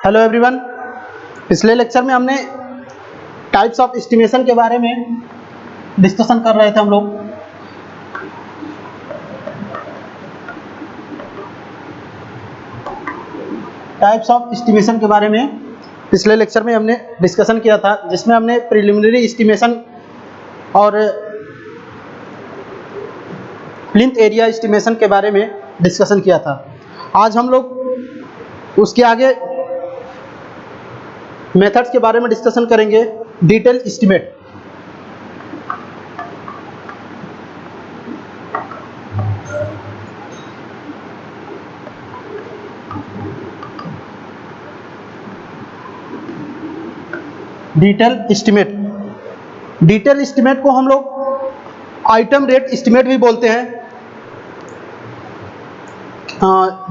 Hello everyone. पिछले lecture में हमने टाइप्स ऑफ एस्टिमेशन के बारे में डिस्कशन कर रहे थे हम लोग। टाइप्स ऑफ एस्टिमेशन के बारे में पिछले लेक्चर में हमने डिस्कशन किया था, जिसमें हमने प्रिलिमिनरी एस्टिमेशन और प्लिंथ एरिया एस्टिमेशन के बारे में डिस्कशन किया था। आज हम लोग उसके आगे मेथड्स के बारे में डिस्कशन करेंगे। डिटेल एस्टिमेट, डिटेल एस्टिमेट को हम लोग आइटम रेट एस्टिमेट भी बोलते हैं।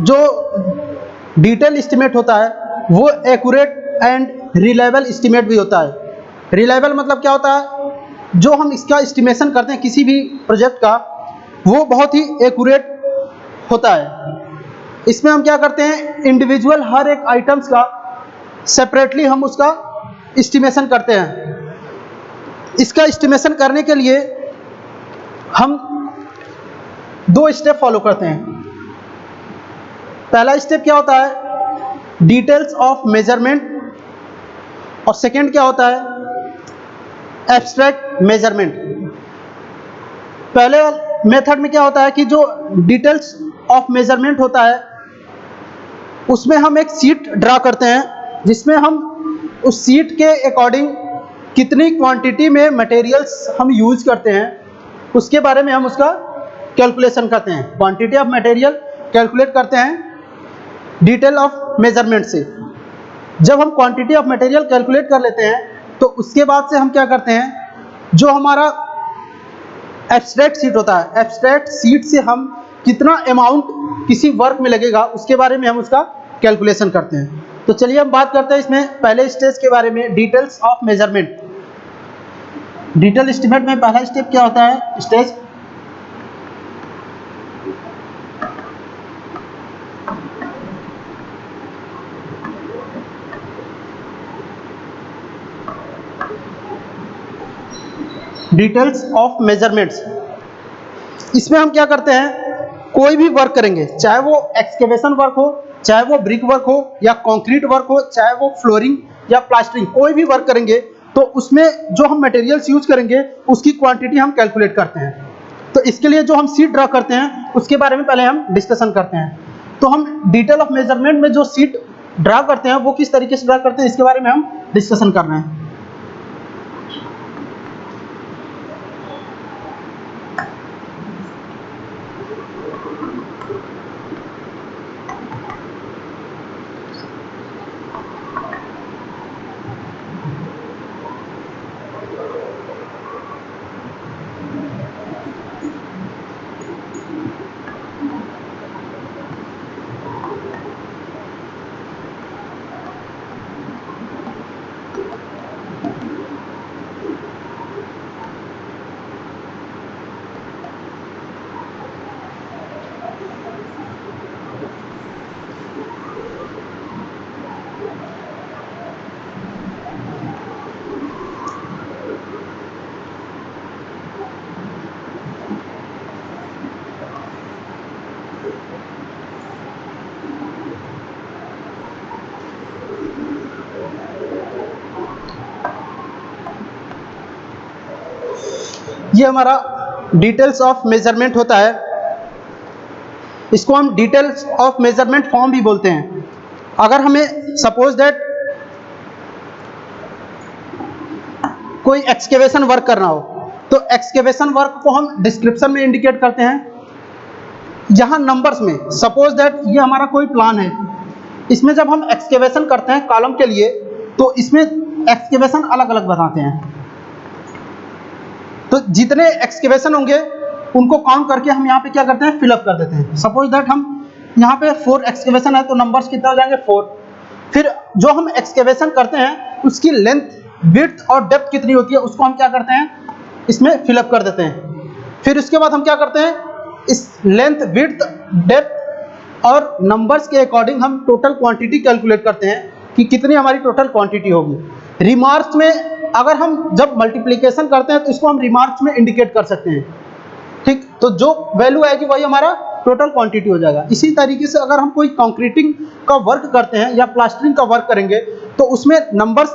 जो डिटेल एस्टिमेट होता है वो एक्यूरेट एंड रिलायबल एस्टिमेट भी होता है। रिलायबल मतलब क्या होता है, जो हम इसका एस्टिमेशन करते हैं किसी भी प्रोजेक्ट का, वो बहुत ही एक्यूरेट होता है। इसमें हम क्या करते हैं, इंडिविजुअल हर एक आइटम्स का सेपरेटली हम उसका एस्टिमेशन करते हैं। इसका एस्टिमेशन करने के लिए हम दो स्टेप फॉलो करते हैं। पहला स्टेप क्या होता है, डिटेल्स ऑफ मेजरमेंट, और सेकेंड क्या होता है, एब्स्ट्रैक्ट मेजरमेंट। पहले मेथड में क्या होता है कि जो डिटेल्स ऑफ मेजरमेंट होता है उसमें हम एक शीट ड्रा करते हैं, जिसमें हम उस शीट के अकॉर्डिंग कितनी क्वांटिटी में मटेरियल्स हम यूज करते हैं उसके बारे में हम उसका कैलकुलेशन करते हैं। क्वांटिटी ऑफ मटेरियल कैलकुलेट करते हैं डिटेल ऑफ मेजरमेंट से। जब हम क्वांटिटी ऑफ मटेरियल कैलकुलेट कर लेते हैं तो उसके बाद से हम क्या करते हैं, जो हमारा एब्स्ट्रैक्ट शीट होता है, एब्स्ट्रैक्ट शीट से हम कितना अमाउंट किसी वर्क में लगेगा उसके बारे में हम उसका कैलकुलेशन करते हैं। तो चलिए हम बात करते हैं इसमें पहले स्टेज के बारे में, details of measurement. Detail estimate में पहला स्टेप क्या होता है, स्टेज डिटेल्स ऑफ मेजरमेंट्स। इसमें हम क्या करते हैं, कोई भी वर्क करेंगे, चाहे वो एक्सकेवेशन वर्क हो, चाहे वो ब्रिक वर्क हो या कंक्रीट वर्क हो, चाहे वो फ्लोरिंग या प्लास्टरिंग, कोई भी वर्क करेंगे तो उसमें जो हम मटेरियल्स यूज करेंगे उसकी क्वांटिटी हम कैलकुलेट करते हैं। तो इसके लिए जो हम शीट ड्रा करते हैं उसके बारे में पहले हम डिस्कशन करते हैं। तो हम डिटेल ऑफ मेजरमेंट में जो शीट ड्रा करते हैं वो किस तरीके से ड्रा करते हैं इसके बारे में हम डिस्कशन कर रहे हैं। ये हमारा डिटेल्स ऑफ मेजरमेंट होता है। इसको हम डिटेल्स ऑफ मेजरमेंट फॉर्म भी बोलते हैं। अगर हमें सपोज दैट कोई एक्सकेवेशन वर्क करना हो तो एक्सकेवेशन वर्क को हम डिस्क्रिप्शन में इंडिकेट करते हैं। यहाँ नंबर्स में सपोज दैट ये हमारा कोई प्लान है, इसमें जब हम एक्सकेवेशन करते हैं कॉलम के लिए तो इसमें एक्सकेवेशन अलग अलग बताते हैं। तो जितने एक्सकेवेशन होंगे उनको काउंट करके हम यहाँ पे क्या करते हैं, फिलअप कर देते हैं। सपोज दैट हम यहाँ पे 4 एक्सकेवेशन है तो नंबर्स कितने हो जाएंगे, 4। फिर जो हम एक्सकेवेशन करते हैं उसकी लेंथ, विड्थ और डेप्थ कितनी होती है उसको हम क्या करते हैं, इसमें फिलअप कर देते हैं। फिर उसके बाद हम क्या करते हैं, इस लेंथ, विड्थ, डेप्थ और नंबर्स के अकॉर्डिंग हम टोटल क्वांटिटी कैलकुलेट करते हैं कि कितनी हमारी टोटल क्वांटिटी होगी। रिमार्क्स में अगर हम जब मल्टीप्लिकेशन करते हैं तो इसको हम रिमार्क्स में इंडिकेट कर सकते हैं, ठीक। तो जो वैल्यू आएगी वही हमारा टोटल क्वांटिटी हो जाएगा। इसी तरीके से अगर हम कोई कंक्रीटिंग का वर्क करते हैं या प्लास्टरिंग का वर्क करेंगे तो उसमें नंबर्स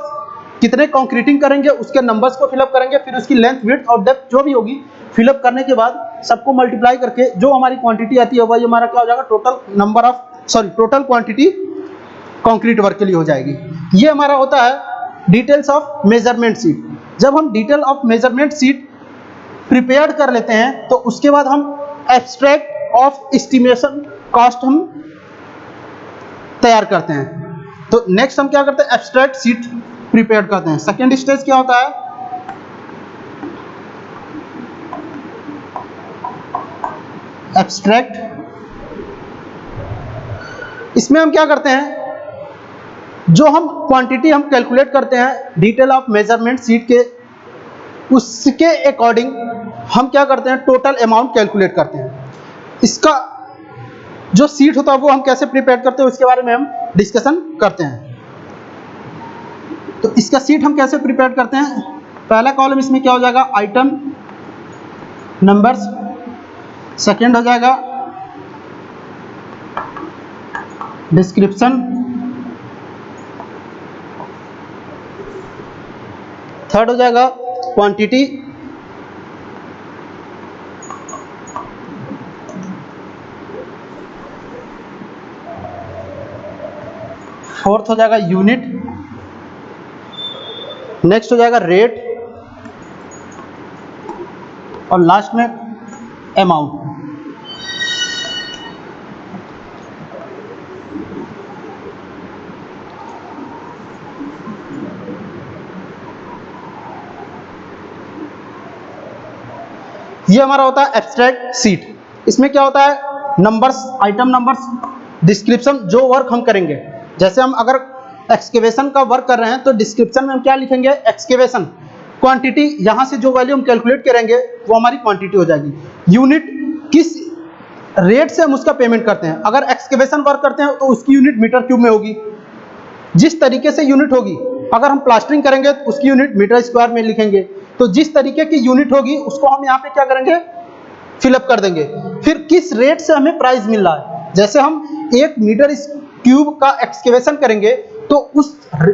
कितने कंक्रीटिंग करेंगे उसके नंबर्स को फिलअप करेंगे, फिर उसकी लेंथ विड्थ और डेप्थ जो भी होगी फिलअप करने के बाद सबको मल्टीप्लाई करके जो हमारी क्वांटिटी आती है वही हमारा क्या हो जाएगा, टोटल क्वांटिटी कंक्रीट वर्क के लिए हो जाएगी। ये हमारा होता है डिटेल्स ऑफ मेजरमेंट शीट। जब हम detail of measurement sheet prepare कर लेते हैं तो उसके बाद हम एब्स्ट्रैक्ट ऑफ एस्टिमेशन कॉस्ट हम तैयार करते हैं। तो नेक्स्ट हम क्या करते हैं, एब्स्ट्रैक्ट शीट प्रिपेयर करते हैं। सेकेंड स्टेज क्या होता है, एब्स्ट्रैक्ट। इसमें हम क्या करते हैं, जो हम क्वांटिटी हम कैलकुलेट करते हैं डिटेल ऑफ मेजरमेंट शीट के, उसके अकॉर्डिंग हम क्या करते हैं, टोटल अमाउंट कैलकुलेट करते हैं। इसका जो शीट होता है वो हम कैसे प्रिपेयर करते हैं उसके बारे में हम डिस्कशन करते हैं। तो इसका शीट हम कैसे प्रिपेयर करते हैं, पहला कॉलम इसमें क्या हो जाएगा, आइटम नंबर्स, सेकंड हो जाएगा डिस्क्रिप्शन, थर्ड हो जाएगा क्वांटिटी, फोर्थ हो जाएगा यूनिट, नेक्स्ट हो जाएगा रेट और लास्ट में अमाउंट। ये हमारा होता है एब्स्ट्रैक्ट शीट। इसमें क्या होता है, नंबर्स, आइटम नंबर्स, डिस्क्रिप्शन, जो वर्क हम करेंगे। जैसे हम अगर एक्सकेवेशन का वर्क कर रहे हैं तो डिस्क्रिप्शन में हम क्या लिखेंगे, एक्सकेवेशन, क्वांटिटी, यहाँ से जो वैल्यू हम कैलकुलेट करेंगे वो हमारी क्वांटिटी हो जाएगी। यूनिट, किस रेट से हम उसका पेमेंट करते हैं। अगर एक्सकेवेशन वर्क करते हैं तो उसकी यूनिट मीटर क्यूब में होगी, जिस तरीके से यूनिट होगी। अगर हम प्लास्टरिंग करेंगे तो उसकी यूनिट मीटर स्क्वायर में लिखेंगे। तो जिस तरीके की यूनिट होगी उसको हम यहाँ पे क्या करेंगे, फिलअप कर देंगे। फिर किस रेट से हमें प्राइस मिल रहा है, जैसे हम 1 मीटर क्यूब का एक्सकेवेशन करेंगे तो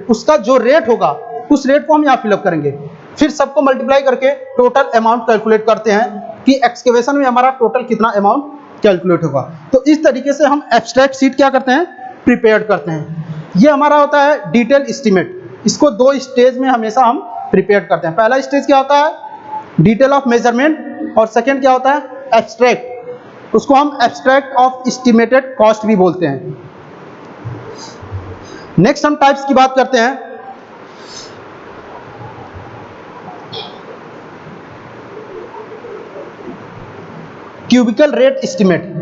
उसका जो रेट होगा उस रेट को हम यहाँ फिलअप करेंगे। फिर सबको मल्टीप्लाई करके टोटल अमाउंट कैलकुलेट करते हैं कि एक्सकेवेशन में हमारा टोटल कितना अमाउंट कैलकुलेट होगा। तो इस तरीके से हम एब्स्ट्रैक्ट शीट क्या करते हैं, प्रिपेयर करते हैं। ये हमारा होता है डिटेल एस्टीमेट। इसको 2 स्टेज में हमेशा हम प्रिपेयर करते हैं। पहला स्टेज क्या होता है, डिटेल ऑफ मेजरमेंट, और सेकेंड क्या होता है, एब्स्ट्रैक्ट। उसको हम एब्स्ट्रैक्ट ऑफ एस्टिमेटेड कॉस्ट भी बोलते हैं। नेक्स्ट हम टाइप्स की बात करते हैं। Cubical rate estimate.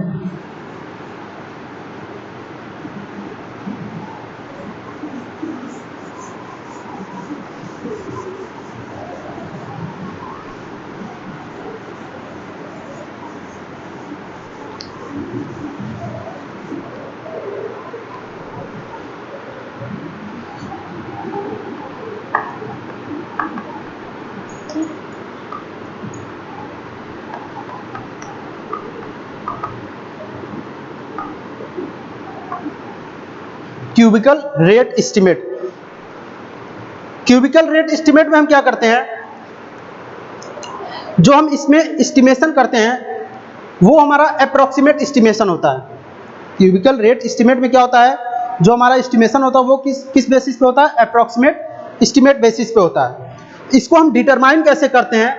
Cubical rate estimate. Cubical rate estimate में हम क्या करते हैं, जो हम इसमें एस्टिमेशन करते हैं वो हमारा अप्रोक्सीमेट एस्टिमेशन होता है। क्यूबिकल रेट एस्टिमेट में क्या होता है, जो हमारा एस्टिमेशन होता है वो किस बेसिस पे होता है, अप्रोक्सीमेट एस्टिमेट बेसिस पे होता है। इसको हम डिटरमाइन कैसे करते हैं,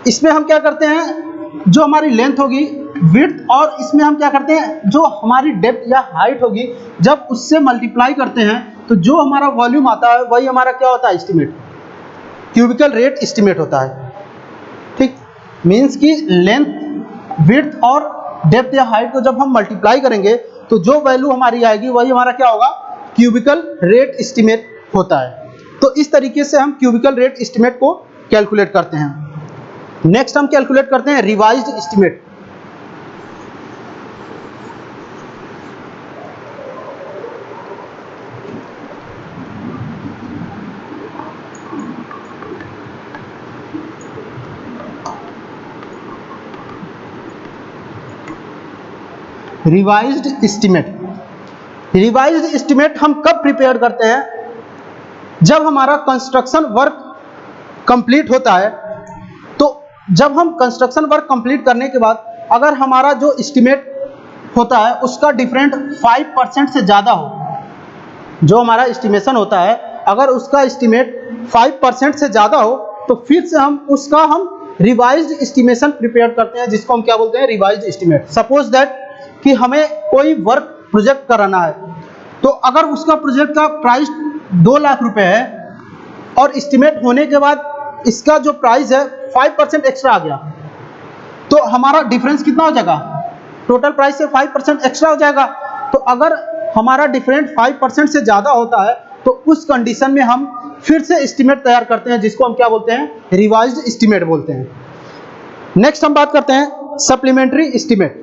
इसमें हम क्या करते हैं, जो हमारी लेंथ होगी, विड्थ, और इसमें हम क्या करते हैं, जो हमारी डेप्थ या हाइट होगी, जब उससे मल्टीप्लाई करते हैं तो जो हमारा वॉल्यूम आता है वही हमारा क्या होता है, एस्टिमेट, क्यूबिकल रेट एस्टिमेट होता है। ठीक, मीन्स कि लेंथ, विड्थ और डेप्थ या हाइट को जब हम मल्टीप्लाई करेंगे तो जो वैल्यू हमारी आएगी वही हमारा क्या होगा, क्यूबिकल रेट एस्टिमेट होता है। तो इस तरीके से हम क्यूबिकल रेट एस्टिमेट को कैलकुलेट करते हैं। नेक्स्ट हम कैलकुलेट करते हैं revised estimate. Revised estimate. Revised estimate हम कब प्रिपेयर करते हैं? जब हमारा कंस्ट्रक्शन वर्क कंप्लीट होता है। तो जब हम कंस्ट्रक्शन वर्क कंप्लीट करने के बाद अगर हमारा जो एस्टीमेट होता है उसका डिफरेंट 5% से ज़्यादा हो, जो हमारा एस्टिमेशन होता है अगर उसका एस्टीमेट 5% से ज़्यादा हो, तो फिर से हम रिवाइज्ड एस्टिमेशन प्रिपेयर करते हैं, जिसको हम क्या बोलते हैं? Revised estimate. सपोज दैट कि हमें कोई वर्क प्रोजेक्ट कराना है, तो अगर उसका प्रोजेक्ट का प्राइस 2 लाख रुपए है और एस्टीमेट होने के बाद इसका जो प्राइस है 5% एक्स्ट्रा आ गया, तो हमारा डिफरेंस कितना हो जाएगा? टोटल प्राइस से 5% एक्स्ट्रा हो जाएगा। तो अगर हमारा डिफरेंस 5% से ज़्यादा होता है तो उस कंडीशन में हम फिर से एस्टीमेट तैयार करते हैं, जिसको हम क्या बोलते हैं? रिवाइज्ड एस्टीमेट बोलते हैं। नेक्स्ट हम बात करते हैं सप्लीमेंट्री एस्टीमेट।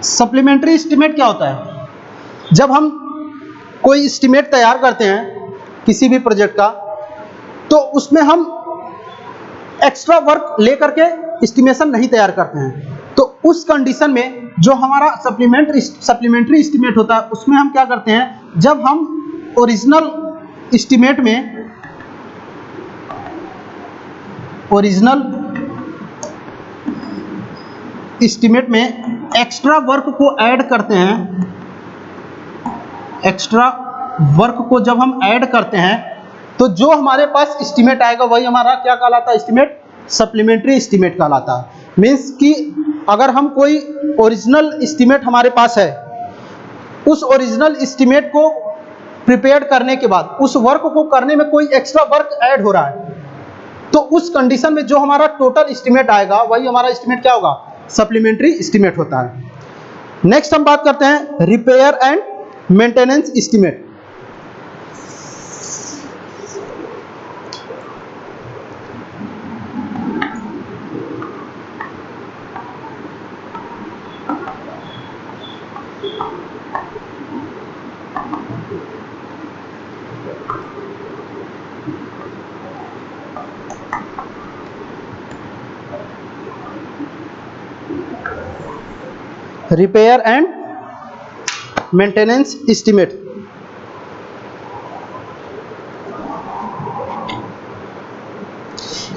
सप्लीमेंट्री एस्टीमेट क्या होता है? जब हम कोई एस्टीमेट तैयार करते हैं किसी भी प्रोजेक्ट का, तो उसमें हम एक्स्ट्रा वर्क लेकर के एस्टिमेशन नहीं तैयार करते हैं। तो उस कंडीशन में जो हमारा सप्लीमेंट्री एस्टीमेट होता है उसमें हम क्या करते हैं? जब हम ओरिजिनल एस्टीमेट में एक्स्ट्रा वर्क को ऐड करते हैं, एक्स्ट्रा वर्क को जब हम ऐड करते हैं तो जो हमारे पास एस्टीमेट आएगा वही हमारा क्या कहलाता है? एस्टीमेट सप्लीमेंट्री एस्टीमेट कहलाता है। मीन्स कि अगर हम कोई ओरिजिनल एस्टीमेट हमारे पास है, उस ओरिजिनल एस्टीमेट को प्रिपेयर करने के बाद उस वर्क को करने में कोई एक्स्ट्रा वर्क ऐड हो रहा है, तो उस कंडीशन में जो हमारा टोटल एस्टीमेट आएगा वही हमारा एस्टीमेट क्या होगा? सप्लीमेंट्री एस्टीमेट होता है। नेक्स्ट हम बात करते हैं repair and maintenance estimate. Repair and maintenance estimate.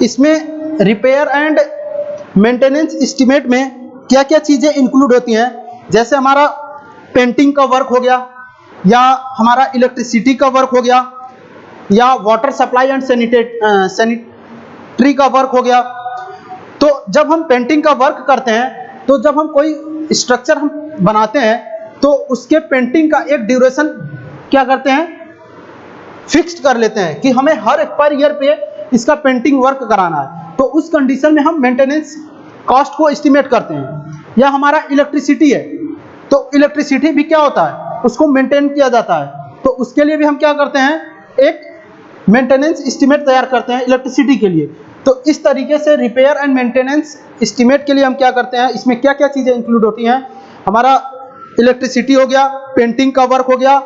इसमें रिपेयर एंड मेंटेनेंस एस्टीमेट में क्या क्या चीज़ें इंक्लूड होती हैं? जैसे हमारा पेंटिंग का वर्क हो गया, या हमारा इलेक्ट्रिसिटी का वर्क हो गया, या वाटर सप्लाई एंड सैनिटरी का वर्क हो गया। तो जब हम पेंटिंग का वर्क करते हैं, तो जब हम कोई स्ट्रक्चर हम बनाते हैं तो उसके पेंटिंग का एक ड्यूरेशन क्या करते हैं? फिक्स्ड कर लेते हैं कि हमें हर पर ईयर पे इसका पेंटिंग वर्क कराना है। तो उस कंडीशन में हम मेंटेनेंस कॉस्ट को एस्टिमेट करते हैं। या हमारा इलेक्ट्रिसिटी है, तो इलेक्ट्रिसिटी भी क्या होता है? उसको मेंटेन किया जाता है। तो उसके लिए भी हम क्या करते हैं? एक मेंटेनेंस एस्टिमेट तैयार करते हैं इलेक्ट्रिसिटी के लिए। तो इस तरीके से रिपेयर एंड मेंटेनेंस एस्टिमेट के लिए हम क्या करते हैं? इसमें क्या क्या चीज़ें इंक्लूड होती हैं? हमारा इलेक्ट्रिसिटी हो गया, पेंटिंग का वर्क हो गया,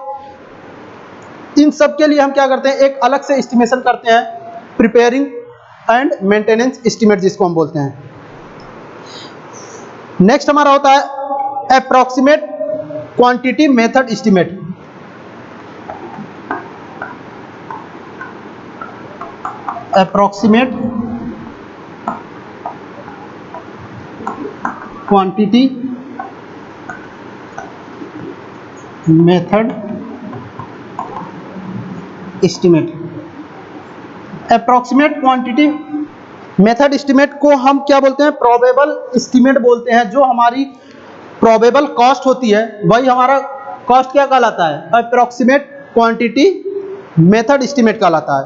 इन सब के लिए हम क्या करते हैं? एक अलग से एस्टिमेशन करते हैं, प्रिपेयरिंग एंड मेंटेनेंस एस्टिमेट जिसको हम बोलते हैं। नेक्स्ट हमारा होता है approximate quantity method estimate. Approximate quantity method estimate. Approximate quantity method estimate को हम क्या बोलते हैं? प्रोबेबल एस्टिमेट बोलते हैं। जो हमारी प्रोबेबल कॉस्ट होती है वही हमारा कॉस्ट क्या कहलाता है? अप्रॉक्सीमेट क्वांटिटी मेथड एस्टिमेट कहलाता है।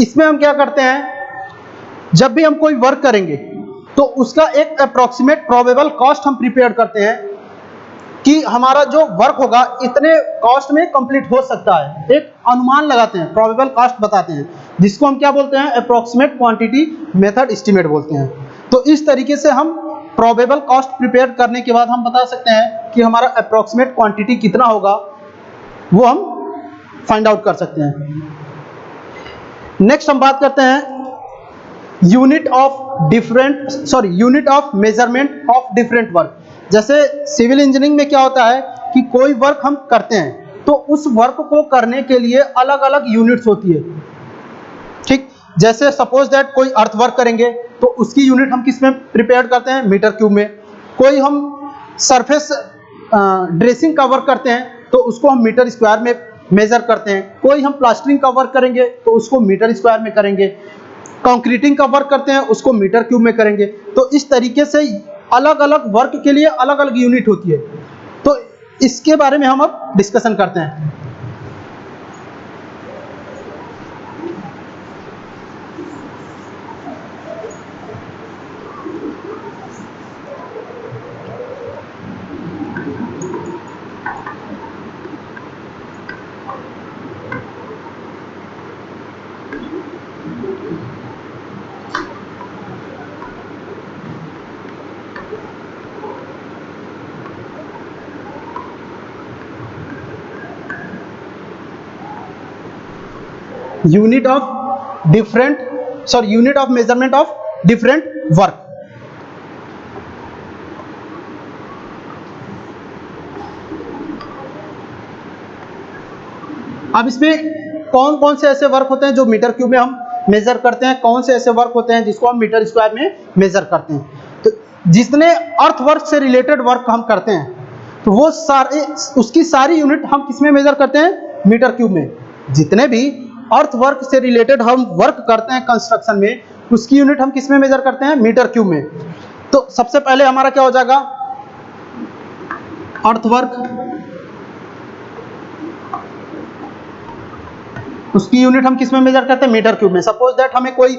इसमें हम क्या करते हैं? जब भी हम कोई वर्क करेंगे तो उसका एक अप्रॉक्सीमेट प्रोबेबल कॉस्ट हम प्रिपेयर करते हैं कि हमारा जो वर्क होगा इतने कॉस्ट में कंप्लीट हो सकता है। एक अनुमान लगाते हैं, प्रोबेबल कॉस्ट बताते हैं, जिसको हम क्या बोलते हैं? अप्रॉक्सीमेट क्वांटिटी मेथड एस्टिमेट बोलते हैं। तो इस तरीके से हम प्रोबेबल कॉस्ट प्रिपेयर करने के बाद हम बता सकते हैं कि हमारा अप्रोक्सीमेट क्वांटिटी कितना होगा, वो हम फाइंड आउट कर सकते हैं। नेक्स्ट हम बात करते हैं unit of measurement of different work. जैसे सिविल इंजीनियरिंग में क्या होता है कि कोई वर्क हम करते हैं तो उस वर्क को करने के लिए अलग अलग यूनिट्स होती है, ठीक। जैसे सपोज दैट कोई अर्थ वर्क करेंगे तो उसकी यूनिट हम किस में प्रिपेयर करते हैं, मीटर क्यूब में। कोई हम सरफेस ड्रेसिंग का वर्क करते हैं तो उसको हम मीटर स्क्वायर में मेजर करते हैं। कोई हम प्लास्टरिंग का वर्क करेंगे तो उसको मीटर स्क्वायर में करेंगे। कंक्रीटिंग का वर्क करते हैं उसको मीटर क्यूब में करेंगे। तो इस तरीके से अलग अलग वर्क के लिए अलग अलग यूनिट होती है। तो इसके बारे में हम अब डिस्कशन करते हैं। Unit of measurement of different work. अब इसमें कौन कौन से ऐसे वर्क होते हैं जो मीटर क्यूब में हम मेजर करते हैं, कौन से ऐसे वर्क होते हैं जिसको हम मीटर स्क्वायर में मेजर करते हैं। तो जितने अर्थ वर्क से रिलेटेड वर्क हम करते हैं तो वो सारे, उसकी सारी यूनिट हम किस में मेजर करते हैं, मीटर क्यूब में। जितने भी अर्थ वर्क से रिलेटेड हम वर्क करते हैं कंस्ट्रक्शन में, उसकी यूनिट हम किस में मेजर करते हैं, मीटर क्यूब में। तो सबसे पहले हमारा क्या हो जाएगा, अर्थ वर्क, उसकी यूनिट हम किस में मेजर करते हैं, मीटर क्यूब में। सपोज दैट हमें कोई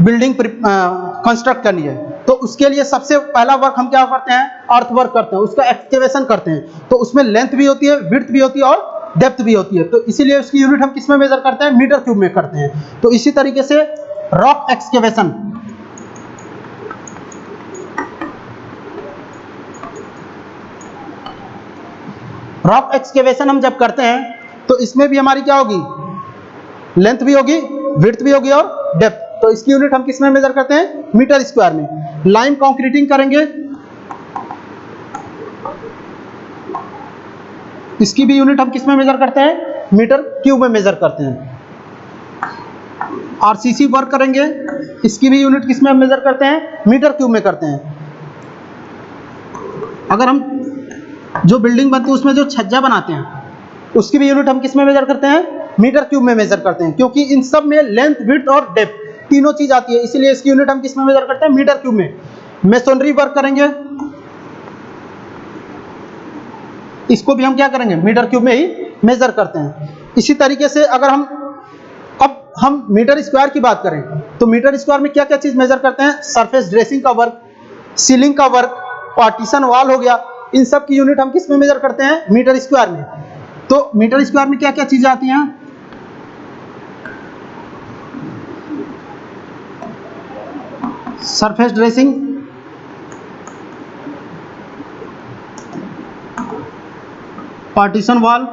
बिल्डिंग कंस्ट्रक्ट करनी है तो उसके लिए सबसे पहला वर्क हम क्या करते हैं, अर्थ वर्क करते हैं, उसका एक्सकेवेशन करते हैं। तो उसमें लेंथ भी होती है, विड्थ भी होती है और डेप्थ भी होती है। तो इसीलिए उसकी यूनिट हम किस में मेजर करते हैं, मीटर क्यूब में करते हैं। तो इसी तरीके से रॉक एक्सकेवेशन, रॉक एक्सकेवेशन हम जब करते हैं तो इसमें भी हमारी क्या होगी, लेंथ भी होगी, विड्थ भी होगी और डेप्थ। तो इसकी यूनिट हम किस में मेजर करते हैं, मीटर स्क्वायर में। लाइन कंक्रीटिंग करेंगे, इसकी भी यूनिट हम किस में मेजर करते हैं, मीटर क्यूब में मेजर करते हैं। आरसीसी वर्क करेंगे, इसकी भी यूनिट किस में हम मेजर करते हैं, मीटर क्यूब में करते हैं। अगर हम जो बिल्डिंग बनती है उसमें जो छज्जा बनाते हैं उसकी भी यूनिट हम किस में मेजर करते हैं, मीटर क्यूब में मेजर करते हैं। क्योंकि इन सब में लेंथ, विड्थ और डेप्थ तीनों चीज आती है, इसीलिए इसकी यूनिट हम किस में मेजर करते हैं, मीटर क्यूब में। मेसोनरी वर्क करेंगे, इसको भी हम क्या करेंगे, मीटर क्यूब में ही मेजर करते हैं। इसी तरीके से अगर हम मीटर स्क्वायर की बात करें तो मीटर स्क्वायर में क्या क्या चीज मेजर करते हैं, सरफेस ड्रेसिंग का वर्क, सीलिंग का वर्क, पार्टीशन वॉल हो गया, इन सब की यूनिट हम किस में मेजर करते हैं, मीटर स्क्वायर में। तो मीटर स्क्वायर में क्या क्या चीजें आती हैं, surface dressing, partition wall,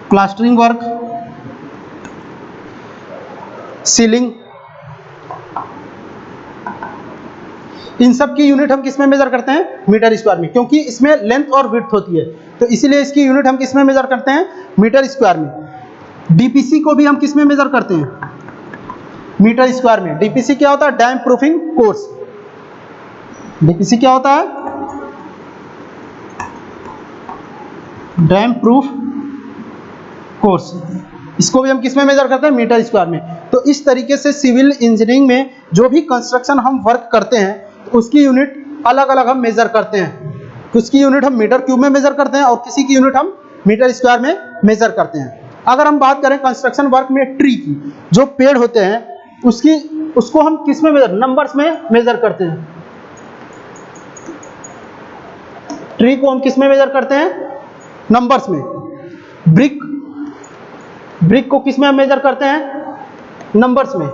plastering work, ceiling, इन सब की यूनिट हम किस में मेजर करते हैं, मीटर स्क्वायर में। क्योंकि इसमें लेंथ और विड्थ होती है तो इसीलिए इसकी यूनिट हम किस में मेजर करते हैं, मीटर स्क्वायर में। डीपीसी को भी हम किस में मेजर करते हैं, मीटर स्क्वायर में। डीपीसी क्या होता है, डैम प्रूफिंग कोर्स। डीपीसी क्या होता है, डैम प्रूफ कोर्स। इसको भी हम किस में मेजर करते हैं, मीटर स्क्वायर में। तो इस तरीके से सिविल इंजीनियरिंग में जो भी कंस्ट्रक्शन हम वर्क करते हैं तो उसकी यूनिट अलग अलग हम मेजर करते हैं। उसकी यूनिट हम मीटर क्यूब में मेजर करते हैं और किसी की यूनिट हम मीटर स्क्वायर में मेजर करते हैं। अगर हम बात करें कंस्ट्रक्शन वर्क में ट्री की, जो पेड़ होते हैं उसको हम किस में मेजर, नंबर्स में मेजर करते हैं। ट्री को हम किस में मेजर करते हैं, नंबर्स में। ब्रिक को किस में हम मेजर करते हैं? नंबर्स में।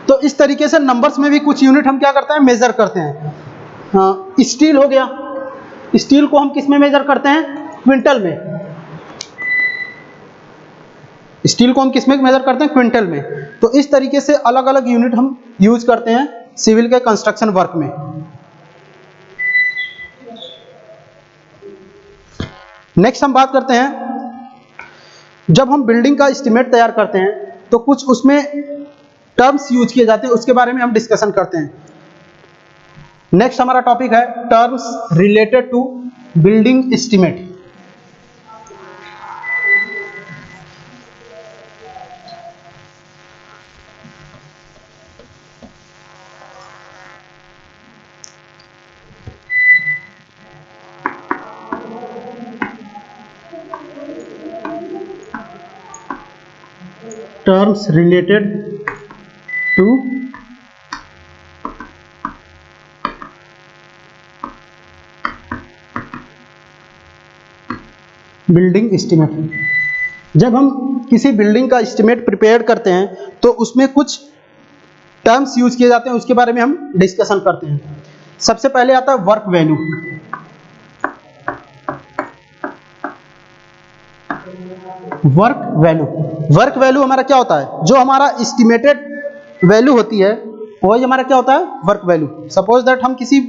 तो इस तरीके से नंबर्स में भी कुछ यूनिट हम क्या करते हैं? मेजर करते हैं। स्टील हो गया, स्टील को हम किस में मेजर करते हैं? क्विंटल में। स्टील को हम किस में मेजर करते हैं? क्विंटल में। तो इस तरीके से अलग अलग यूनिट हम यूज करते हैं सिविल के कंस्ट्रक्शन वर्क में। नेक्स्ट हम बात करते हैं, जब हम बिल्डिंग का एस्टीमेट तैयार करते हैं तो कुछ उसमें टर्म्स यूज किए जाते हैं, उसके बारे में हम डिस्कशन करते हैं। नेक्स्ट हमारा टॉपिक है terms related to building estimate. Terms related to building estimate. जब हम किसी बिल्डिंग का एस्टीमेट प्रिपेयर करते हैं तो उसमें कुछ टर्म्स यूज किए जाते हैं, उसके बारे में हम डिस्कशन करते हैं। सबसे पहले आता है work value. Work value, work value हमारा क्या होता है? जो हमारा एस्टिमेटेड वैल्यू होती है वही हमारा क्या होता है? Work value. सपोज दैट हम किसी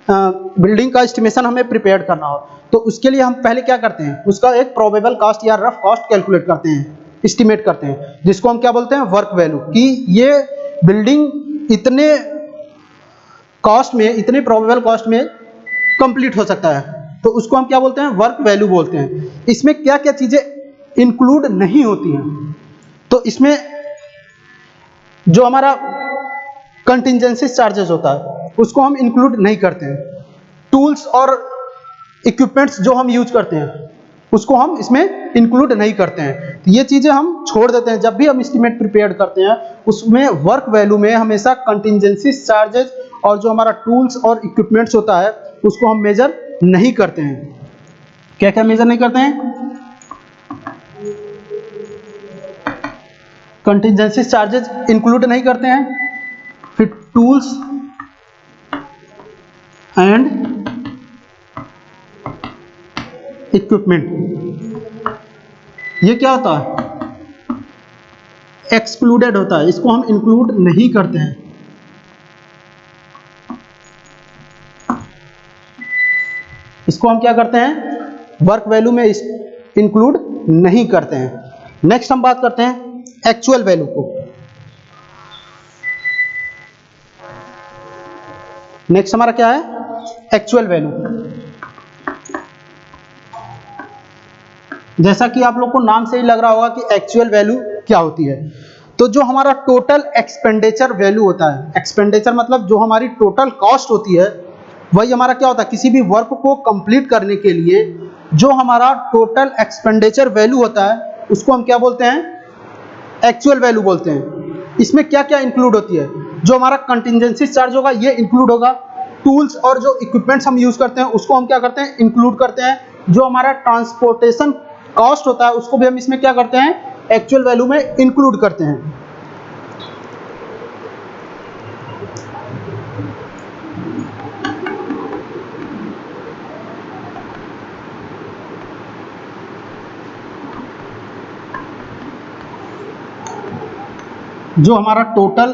बिल्डिंग का एस्टिमेशन हमें प्रिपेयर करना हो तो उसके लिए हम पहले क्या करते हैं? उसका एक प्रोबेबल कॉस्ट या रफ कॉस्ट कैलकुलेट करते हैं, एस्टिमेट करते हैं, जिसको हम क्या बोलते हैं? Work value. कि ये बिल्डिंग इतने कॉस्ट में, इतने प्रोबेबल कॉस्ट में कंप्लीट हो सकता है, तो उसको हम क्या बोलते हैं? वर्क वैल्यू बोलते हैं। इसमें क्या क्या चीजें इंक्लूड नहीं होती हैं? तो इसमें जो हमारा कंटिजेंसी चार्जेस होता है उसको हम इंक्लूड नहीं करते हैं। टूल्स और इक्विपमेंट्स जो हम यूज करते हैं उसको हम इसमें इंक्लूड नहीं करते हैं। तो ये चीजें हम छोड़ देते हैं। जब भी हम एस्टीमेट प्रिपेयर करते हैं उसमें वर्क वैल्यू में हमेशा कंटिजेंसी चार्जेस और जो हमारा टूल्स और इक्विपमेंट्स होता है उसको हम मेजर नहीं करते हैं। क्या क्या मेजर नहीं करते हैं? कंटिजेंसी चार्जेस इंक्लूड नहीं करते हैं, फिर टूल्स एंड इक्विपमेंट, ये क्या होता है? एक्सक्लूडेड होता है, इसको हम इंक्लूड नहीं करते हैं। इसको हम क्या करते हैं? वर्क वैल्यू में इंक्लूड नहीं करते हैं। नेक्स्ट हम बात करते हैं एक्चुअल वैल्यू को। नेक्स्ट हमारा क्या है? Actual value. जैसा कि आप लोग को नाम से ही लग रहा होगा कि एक्चुअल वैल्यू क्या होती है। तो जो हमारा टोटल एक्सपेंडिचर वैल्यू होता है, एक्सपेंडिचर मतलब जो हमारी टोटल कॉस्ट होती है, वही हमारा क्या होता है? किसी भी वर्क को कंप्लीट करने के लिए जो हमारा टोटल एक्सपेंडिचर वैल्यू होता है उसको हम क्या बोलते हैं? एक्चुअल वैल्यू बोलते हैं। इसमें क्या क्या इंक्लूड होती है? जो हमारा कंटिजेंसी चार्ज होगा ये इंक्लूड होगा, टूल्स और जो इक्विपमेंट्स हम यूज करते हैं उसको हम क्या करते हैं? इंक्लूड करते हैं। जो हमारा ट्रांसपोर्टेशन कॉस्ट होता है उसको भी हम इसमें क्या करते हैं? एक्चुअल वैल्यू में इंक्लूड करते हैं। जो हमारा टोटल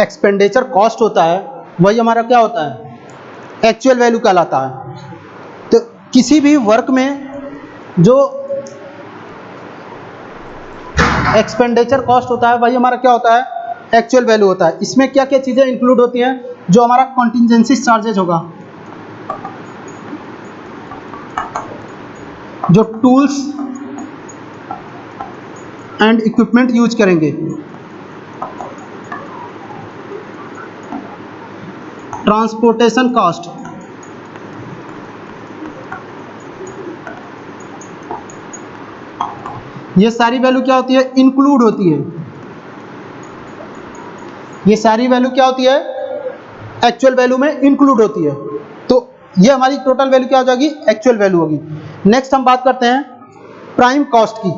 एक्सपेंडिचर कॉस्ट होता है वही हमारा क्या होता है? एक्चुअल वैल्यू कहलाता है। तो किसी भी वर्क में जो एक्सपेंडिचर कॉस्ट होता है वही हमारा क्या होता है? एक्चुअल वैल्यू होता है। इसमें क्या क्या चीजें इंक्लूड होती हैं? जो हमारा कंटिजेंसी चार्जेस होगा, जो टूल्स एंड इक्विपमेंट यूज करेंगे, ट्रांसपोर्टेशन कॉस्ट, ये सारी वैल्यू क्या होती है? इंक्लूड होती है। ये सारी वैल्यू क्या होती है? एक्चुअल वैल्यू में इंक्लूड होती है। तो ये हमारी टोटल वैल्यू क्या हो जाएगी? एक्चुअल वैल्यू होगी। नेक्स्ट हम बात करते हैं प्राइम कॉस्ट की।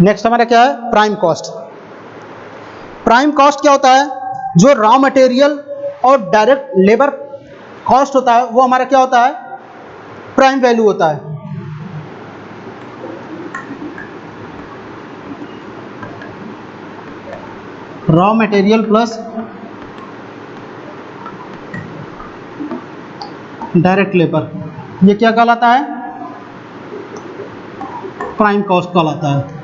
नेक्स्ट हमारा क्या है, प्राइम कॉस्ट। प्राइम कॉस्ट क्या होता है, जो रॉ मटेरियल और डायरेक्ट लेबर कॉस्ट होता है वो हमारा क्या होता है, प्राइम वैल्यू होता है। Raw material plus direct labour, ये क्या कहलाता है, प्राइम कॉस्ट कहलाता है।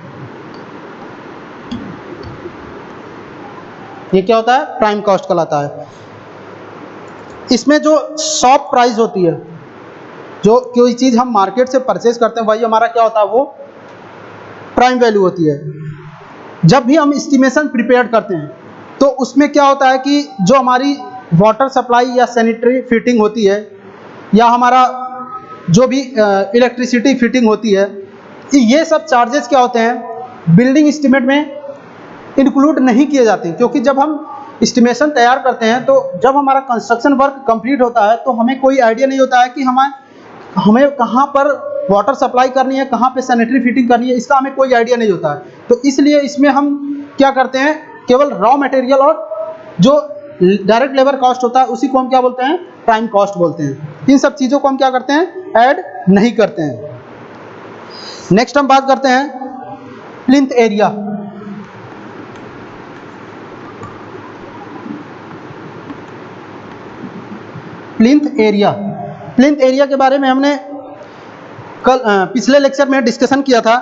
ये क्या होता है, प्राइम कॉस्ट कहलाता है। इसमें जो शॉप प्राइस होती है, जो कोई चीज़ हम मार्केट से परचेज करते हैं वही हमारा क्या होता है, वो प्राइम वैल्यू होती है। जब भी हम एस्टिमेशन प्रिपेयर करते हैं तो उसमें क्या होता है कि जो हमारी वाटर सप्लाई या सैनिटरी फिटिंग होती है या हमारा जो भी इलेक्ट्रिसिटी फिटिंग होती है, ये सब चार्जेस क्या होते हैं, बिल्डिंग एस्टीमेट में इंक्लूड नहीं किए जाते। क्योंकि जब हम एस्टिमेशन तैयार करते हैं तो जब हमारा कंस्ट्रक्शन वर्क कंप्लीट होता है तो हमें कोई आइडिया नहीं होता है कि हमें कहाँ पर वाटर सप्लाई करनी है, कहाँ पे सैनिटरी फिटिंग करनी है, इसका हमें कोई आइडिया नहीं होता है। तो इसलिए इसमें हम क्या करते हैं, केवल रॉ मटेरियल और जो डायरेक्ट लेबर कॉस्ट होता है उसी को हम क्या बोलते हैं, प्राइम कॉस्ट बोलते हैं। इन सब चीज़ों को हम क्या करते हैं, ऐड नहीं करते हैं। नेक्स्ट हम बात करते हैं plinth area. Plinth area, plinth area के बारे में हमने कल पिछले लेक्चर में डिस्कशन किया था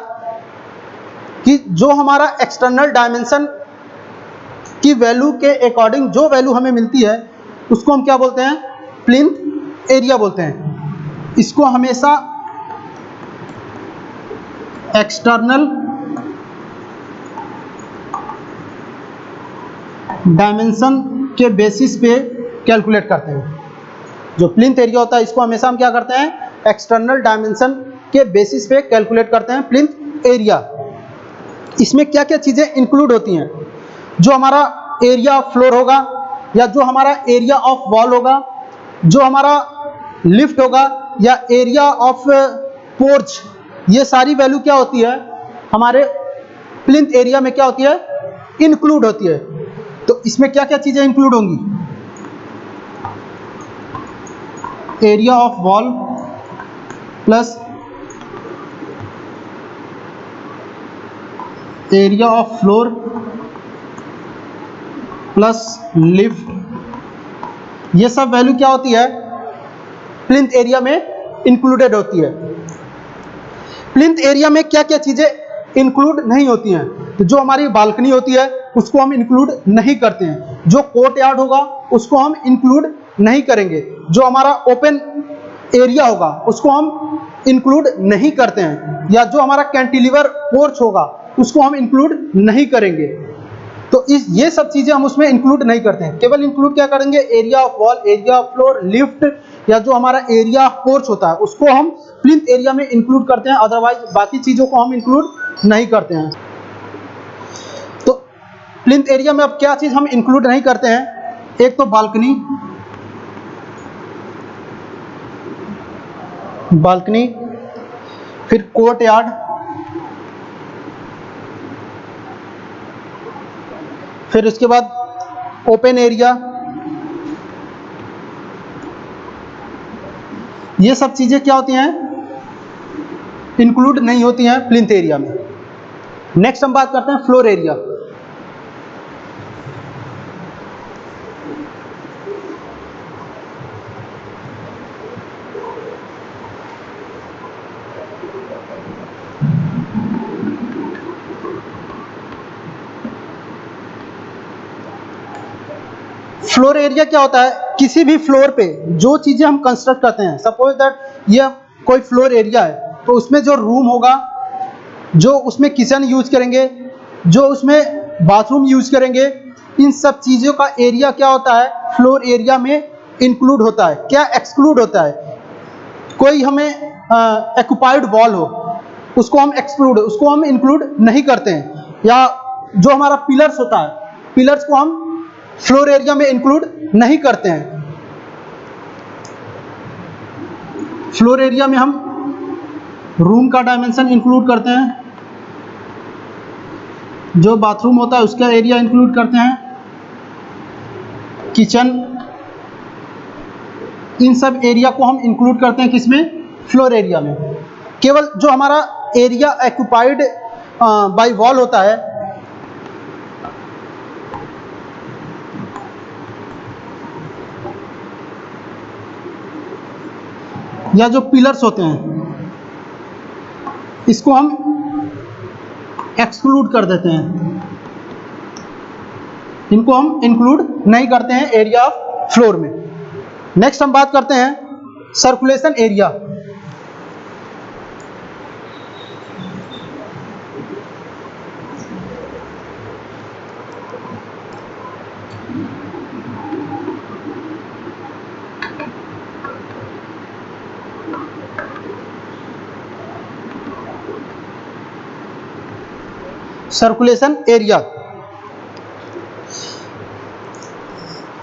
कि जो हमारा एक्सटर्नल डायमेंशन की वैल्यू के अकॉर्डिंग जो वैल्यू हमें मिलती है उसको हम क्या बोलते हैं, प्लिंथ एरिया बोलते हैं। इसको हमेशा एक्सटर्नल डायमेंशन के बेसिस पे कैलकुलेट करते हैं। जो प्लिंथ एरिया होता है इसको हमेशा हम क्या करते हैं, एक्सटर्नल डायमेंशन के बेसिस पे कैलकुलेट करते हैं प्लिंथ एरिया। इसमें क्या क्या चीज़ें इंक्लूड होती हैं, जो हमारा एरिया ऑफ फ्लोर होगा या जो हमारा एरिया ऑफ वॉल होगा, जो हमारा लिफ्ट होगा या एरिया ऑफ पोर्च, ये सारी वैल्यू क्या होती है, हमारे प्लिंथ एरिया में क्या होती है, इंक्लूड होती है। तो इसमें क्या क्या चीज़ें इंक्लूड होंगी, area of wall plus area of floor plus lift, ये सब वैल्यू क्या होती है, प्लिंथ एरिया में इंक्लूडेड होती है। प्लिंथ एरिया में क्या क्या चीज़ें इंक्लूड नहीं होती हैं, तो जो हमारी बालकनी होती है उसको हम इंक्लूड नहीं करते हैं, जो कोर्ट यार्ड होगा उसको हम इंक्लूड नहीं करेंगे, जो हमारा ओपन एरिया होगा उसको हम इंक्लूड नहीं करते हैं, या जो हमारा कैंटिलीवर पोर्च होगा उसको हम इंक्लूड नहीं करेंगे। तो ये सब चीज़ें हम उसमें इंक्लूड नहीं करते हैं। केवल इंक्लूड क्या करेंगे, area of wall, area of floor, lift या जो हमारा एरिया ऑफ पोर्च होता है उसको हम प्लिंथ एरिया में इंक्लूड करते हैं, अदरवाइज बाकी चीज़ों को हम इंक्लूड नहीं करते हैं। तो प्लिंथ एरिया में अब क्या चीज़ हम इंक्लूड नहीं करते हैं, एक तो बालकनी, फिर कोर्ट यार्ड, फिर उसके बाद ओपन एरिया, ये सब चीज़ें क्या होती हैं, इंक्लूड नहीं होती हैं प्लिंथ एरिया में। नेक्स्ट हम बात करते हैं फ्लोर एरिया। फ्लोर एरिया क्या होता है, किसी भी फ्लोर पे जो चीज़ें हम कंस्ट्रक्ट करते हैं, सपोज दैट ये कोई फ्लोर एरिया है तो उसमें जो रूम होगा, जो उसमें किचन यूज करेंगे, जो उसमें बाथरूम यूज करेंगे, इन सब चीज़ों का एरिया क्या होता है, फ्लोर एरिया में इंक्लूड होता है। क्या एक्सक्लूड होता है, कोई हमें एक्युपाइड वॉल हो उसको हम एक्सक्लूड, उसको हम इंक्लूड नहीं करते हैं। या जो हमारा पिलर्स होता है, पिलर्स को हम फ्लोर एरिया में इंक्लूड नहीं करते हैं। फ्लोर एरिया में हम रूम का डायमेंशन इंक्लूड करते हैं, जो बाथरूम होता है उसका एरिया इंक्लूड करते हैं, किचन, इन सब एरिया को हम इंक्लूड करते हैं किसमें? फ्लोर एरिया में। केवल जो हमारा एरिया ऑक्युपाइड बाय वॉल होता है, या जो पिलर्स होते हैं, इसको हम एक्सक्लूड कर देते हैं, इनको हम इंक्लूड नहीं करते हैं एरिया ऑफ फ्लोर में। नेक्स्ट हम बात करते हैं circulation area. Circulation area,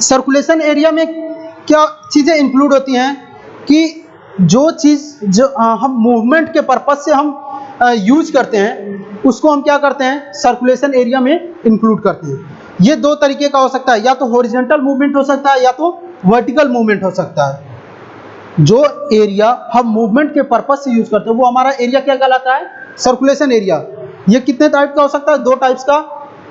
circulation area में क्या चीज़ें इंक्लूड होती हैं कि जो चीज़ जो हम मूवमेंट के पर्पज से हम यूज करते हैं, उसको हम क्या करते हैं? सर्कुलेशन एरिया में इंक्लूड करते हैं। ये दो तरीके का हो सकता है, या तो हॉरिजॉन्टल मूवमेंट हो सकता है या तो वर्टिकल मूवमेंट हो सकता है। जो एरिया हम मूवमेंट के पर्पज से यूज करते हैं वो हमारा एरिया क्या कहलाता है? Circulation area. ये कितने टाइप का हो सकता है? दो टाइप्स का।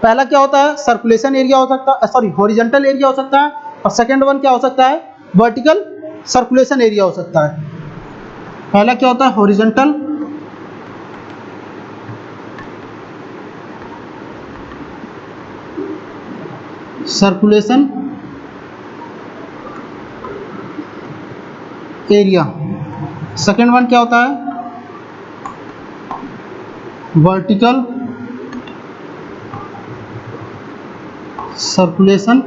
पहला क्या होता है? सर्कुलेशन एरिया हो सकता है, सॉरी हॉरिजॉन्टल एरिया हो सकता है, और सेकंड वन क्या हो सकता है? वर्टिकल सर्कुलेशन एरिया हो सकता है। पहला क्या होता है? Horizontal circulation area, second one क्या होता है? वर्टिकल सर्कुलेशन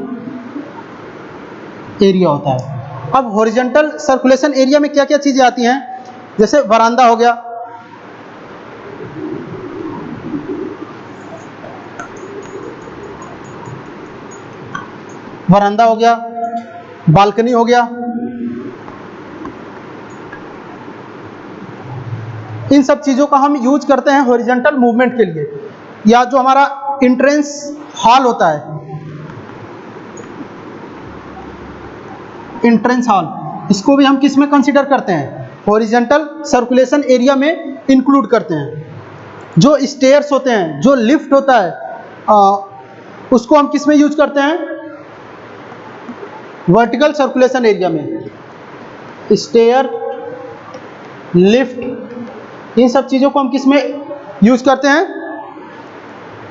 एरिया होता है। अब हॉरिजॉन्टल सर्कुलेशन एरिया में क्या क्या चीज़ें आती हैं? जैसे वरांदा हो गया, वरांदा हो गया, बालकनी हो गया, इन सब चीज़ों का हम यूज करते हैं हॉरिजॉन्टल मूवमेंट के लिए। या जो हमारा एंट्रेंस हॉल होता है, एंट्रेंस हॉल, इसको भी हम किस में कंसीडर करते हैं? हॉरिजॉन्टल सर्कुलेशन एरिया में इंक्लूड करते हैं। जो स्टेयर्स होते हैं, जो लिफ्ट होता है, उसको हम किस में यूज करते हैं? वर्टिकल सर्कुलेशन एरिया में। स्टेयर, लिफ्ट, इन सब चीज़ों को हम किस में यूज करते हैं?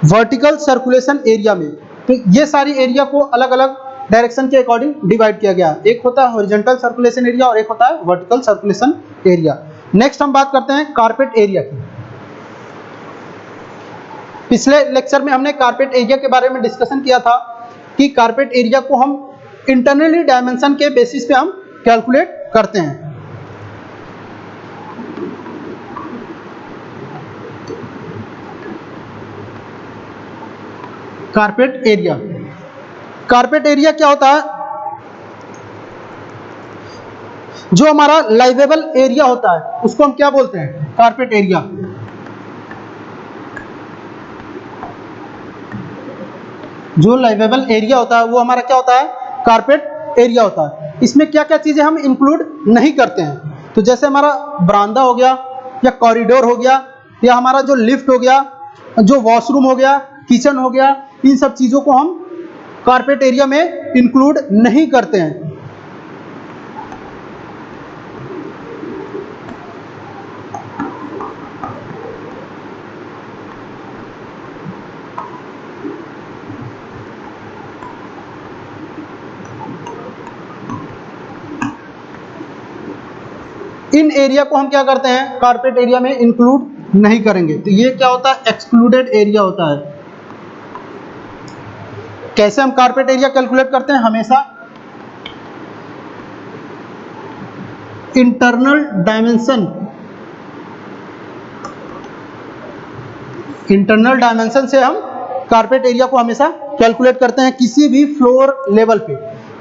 वर्टिकल सर्कुलेशन एरिया में। तो ये सारी एरिया को अलग अलग डायरेक्शन के अकॉर्डिंग डिवाइड किया गया। एक होता है हॉरिजॉन्टल सर्कुलेशन एरिया और एक होता है वर्टिकल सर्कुलेशन एरिया। नेक्स्ट हम बात करते हैं कारपेट एरिया की। पिछले लेक्चर में हमने कारपेट एरिया के बारे में डिस्कशन किया था कि कारपेट एरिया को हम इंटरनली डायमेंशन के बेसिस पे हम कैलकुलेट करते हैं। कारपेट एरिया, कारपेट एरिया क्या होता है? जो हमारा लाइवेबल एरिया होता है उसको हम क्या बोलते हैं? Carpet area. जो लाइवेबल एरिया होता है वो हमारा क्या होता है? कारपेट एरिया होता है। इसमें क्या क्या चीजें हम इंक्लूड नहीं करते हैं? तो जैसे हमारा बरामदा हो गया, या कॉरिडोर हो गया, या हमारा जो लिफ्ट हो गया, जो वॉशरूम हो गया, किचन हो गया, इन सब चीजों को हम कारपेट एरिया में इंक्लूड नहीं करते हैं। इन एरिया को हम क्या करते हैं? कारपेट एरिया में इंक्लूड नहीं करेंगे। तो ये क्या होता है? एक्सक्लूडेड एरिया होता है। कैसे हम कारपेट एरिया कैलकुलेट करते हैं? हमेशा इंटरनल डायमेंशन, इंटरनल डायमेंशन से हम कारपेट एरिया को हमेशा कैलकुलेट करते हैं। किसी भी फ्लोर लेवल पे,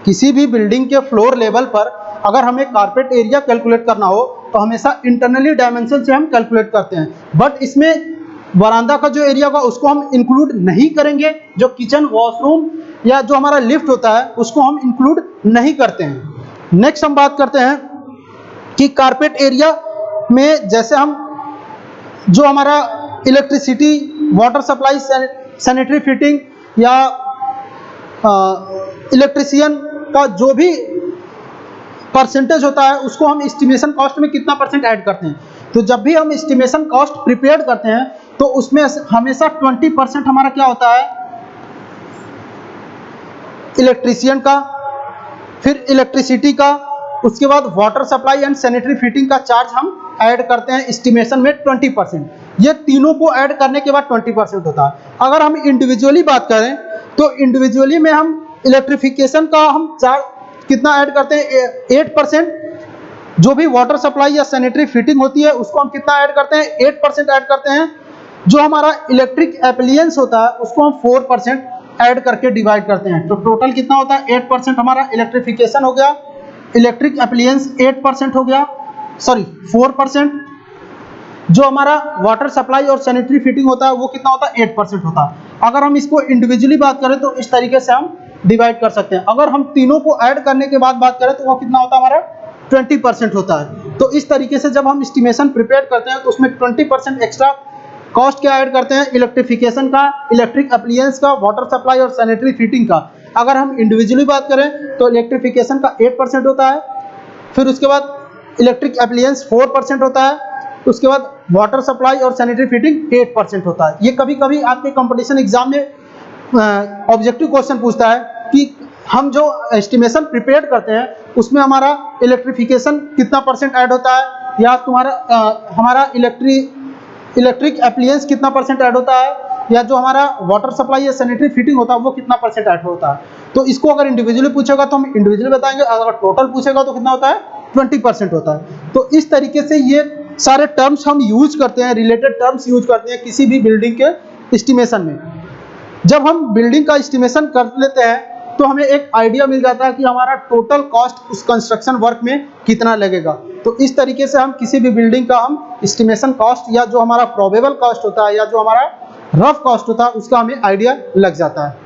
किसी भी बिल्डिंग के फ्लोर लेवल पर अगर हमें कारपेट एरिया कैलकुलेट करना हो तो हमेशा इंटरनली डायमेंशन से हम कैलकुलेट करते हैं। बट इसमें वरांदा का जो एरिया होगा उसको हम इंक्लूड नहीं करेंगे, जो किचन वॉशरूम या जो हमारा लिफ्ट होता है उसको हम इंक्लूड नहीं करते हैं। नेक्स्ट हम बात करते हैं कि कारपेट एरिया में जैसे हम जो हमारा electricity, water supply, sanitary fitting या इलेक्ट्रिशियन का जो भी परसेंटेज होता है उसको हम एस्टिमेशन कॉस्ट में कितना परसेंट ऐड करते हैं। तो जब भी हम एस्टिमेशन कॉस्ट प्रिपेयर करते हैं तो उसमें हमेशा 20% हमारा क्या होता है, इलेक्ट्रिशियन का, फिर इलेक्ट्रिसिटी का, उसके बाद water supply and sanitary fitting का चार्ज हम ऐड करते हैं एस्टिमेशन में 20%। ये तीनों को ऐड करने के बाद 20% होता है। अगर हम इंडिविजुअली बात करें तो इंडिविजुअली में हम इलेक्ट्रिफिकेशन का हम कितना ऐड करते हैं, 8%। जो भी वाटर सप्लाई या सैनिटरी फिटिंग होती है उसको हम कितना ऐड करते हैं, 8% ऐड करते हैं। जो हमारा इलेक्ट्रिक एप्लियंस होता है उसको हम 4% ऐड करके डिवाइड करते हैं। तो टोटल कितना होता है, 8% हमारा इलेक्ट्रिफिकेशन हो गया, इलेक्ट्रिक एप्लियंस 8% हो गया, सॉरी 4%। जो हमारा वाटर सप्लाई और सैनिटरी फिटिंग होता है वो कितना होता है, 8% होता है। अगर हम इसको इंडिविजुअली बात करें तो इस तरीके से हम डिवाइड कर सकते हैं। अगर हम तीनों को ऐड करने के बाद बात करें तो वो कितना होता है, हमारा 20% होता है। तो इस तरीके से जब हम एस्टिमेशन प्रिपेयर करते हैं तो उसमें 20% एक्स्ट्रा कॉस्ट क्या ऐड करते हैं, इलेक्ट्रिफिकेशन का, इलेक्ट्रिक एप्लियंस का, वाटर सप्लाई और सैनिटरी फिटिंग का। अगर हम इंडिविजुअली बात करें तो इलेक्ट्रिफिकेशन का 8% होता है, फिर उसके बाद इलेक्ट्रिक एप्लियंस 4% होता है, उसके बाद वाटर सप्लाई और सैनिटरी फिटिंग 8% होता है। ये कभी कभी आपके कंपटीशन एग्जाम में ऑब्जेक्टिव क्वेश्चन पूछता है कि हम जो एस्टिमेशन प्रिपेयर करते हैं उसमें हमारा इलेक्ट्रिफिकेशन कितना परसेंट ऐड होता है, या तुम्हारा हमारा इलेक्ट्रिक एप्लियंस कितना परसेंट ऐड होता है, या जो हमारा वाटर सप्लाई या सैनिटरी फिटिंग होता है वो कितना परसेंट ऐड होता है। तो इसको अगर इंडिविजुअली पूछेगा तो हम इंडिविजुअली बताएंगे, अगर टोटल पूछेगा तो कितना होता है, 20% होता है। तो इस तरीके से ये सारे टर्म्स हम यूज करते हैं, रिलेटेड टर्म्स यूज करते हैं किसी भी बिल्डिंग के एस्टिमेशन में। जब हम बिल्डिंग का एस्टिमेशन कर लेते हैं तो हमें एक आइडिया मिल जाता है कि हमारा टोटल कॉस्ट उस कंस्ट्रक्शन वर्क में कितना लगेगा। तो इस तरीके से हम किसी भी बिल्डिंग का हम एस्टिमेशन कॉस्ट या जो हमारा प्रोबेबल कॉस्ट होता है या जो हमारा रफ कॉस्ट होता है उसका हमें आइडिया लग जाता है।